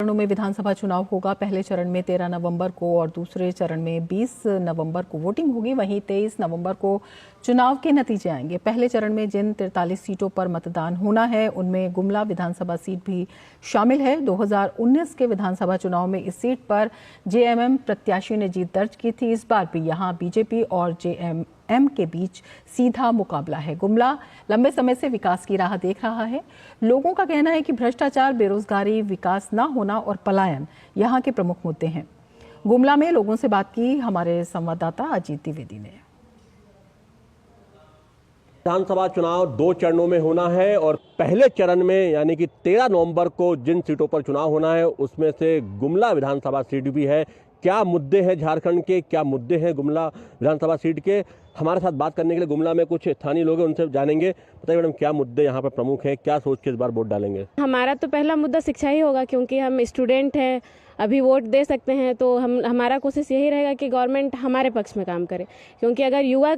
चरणों में विधानसभा चुनाव होगा। पहले चरण में 13 नवंबर को और दूसरे चरण में 20 नवंबर को वोटिंग होगी। वहीं 23 नवंबर को चुनाव के नतीजे आएंगे। पहले चरण में जिन 43 सीटों पर मतदान होना है उनमें गुमला विधानसभा सीट भी शामिल है। 2019 के विधानसभा चुनाव में इस सीट पर जेएमएम प्रत्याशी ने जीत दर्ज की थी। इस बार भी यहां बीजेपी और जेएमएम के बीच सीधा मुकाबला है। गुमला लंबे समय से विकास की राह देख रहा है। लोगों का कहना है कि भ्रष्टाचार, बेरोजगारी, विकास न होना और पलायन यहां के प्रमुख मुद्दे हैं। गुमला में लोगों से बात की हमारे संवाददाता अजीत द्विवेदी ने। विधानसभा चुनाव 2 चरणों में होना है और पहले चरण में यानी कि 13 नवंबर को जिन सीटों पर चुनाव होना है उसमें से गुमला विधानसभा सीट भी है। क्या मुद्दे हैं झारखंड के, क्या मुद्दे हैं गुमला विधानसभा सीट के, हमारे साथ बात करने के लिए गुमला में कुछ स्थानीय लोग हैं, उनसे जानेंगे। बताइए मैडम, क्या मुद्दे यहाँ पर प्रमुख हैं, क्या सोच के इस बार वोट डालेंगे? हमारा तो पहला मुद्दा शिक्षा ही होगा, क्योंकि हम स्टूडेंट हैं, अभी वोट दे सकते हैं। तो हमारा कोशिश यही रहेगा कि गवर्नमेंट हमारे पक्ष में काम करे, क्योंकि अगर युवा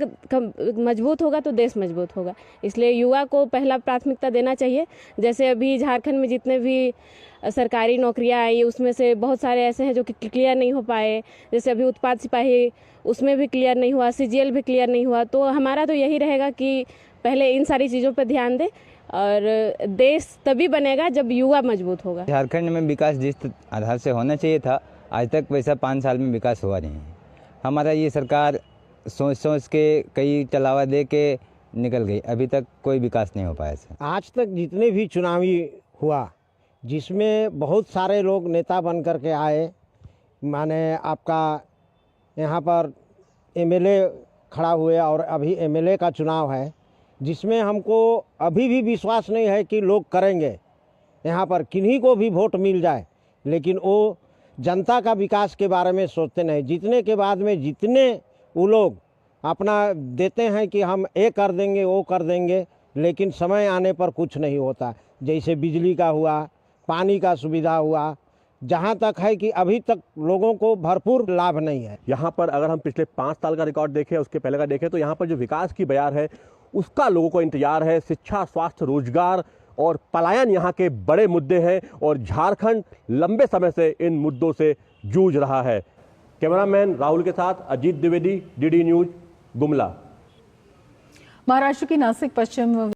मजबूत होगा तो देश मजबूत होगा। इसलिए युवा को पहला प्राथमिकता देना चाहिए। जैसे अभी झारखंड में जितने भी सरकारी नौकरियां आई उसमें से बहुत सारे ऐसे हैं जो कि क्लियर नहीं हो पाए। जैसे अभी उत्पाद सिपाही, उसमें भी क्लियर नहीं हुआ, सीजीएल भी क्लियर नहीं हुआ। तो हमारा तो यही रहेगा कि पहले इन सारी चीज़ों पर ध्यान दें और देश तभी बनेगा जब युवा मजबूत होगा। झारखंड में विकास जिस आधार से होना चाहिए था, आज तक वैसा 5 साल में विकास हुआ नहीं है। हमारा ये सरकार सोच के कई चलावा दे के निकल गई, अभी तक कोई विकास नहीं हो पाया। आज तक जितने भी चुनावी हुआ जिसमें बहुत सारे लोग नेता बन कर के आए, माने आपका यहाँ पर एमएलए खड़ा हुए और अभी एमएलए का चुनाव है, जिसमें हमको अभी भी विश्वास नहीं है कि लोग करेंगे। यहाँ पर किन्हीं को भी वोट मिल जाए, लेकिन वो जनता का विकास के बारे में सोचते नहीं। जीतने के बाद में जितने वो लोग अपना देते हैं कि हम ये कर देंगे, वो कर देंगे, लेकिन समय आने पर कुछ नहीं होता। जैसे बिजली का हुआ, पानी का सुविधा हुआ, जहाँ तक है कि अभी तक लोगों को भरपूर लाभ नहीं है। यहाँ पर अगर हम पिछले 5 साल का रिकॉर्ड देखें, उसके पहले का देखें, तो यहाँ पर जो विकास की बयार है उसका लोगों को इंतजार है। शिक्षा, स्वास्थ्य, रोजगार और पलायन यहाँ के बड़े मुद्दे हैं और झारखंड लंबे समय से इन मुद्दों से जूझ रहा है। कैमरामैन राहुल के साथ अजीत द्विवेदी, डीडी न्यूज, गुमला। महाराष्ट्र की नासिक पश्चिम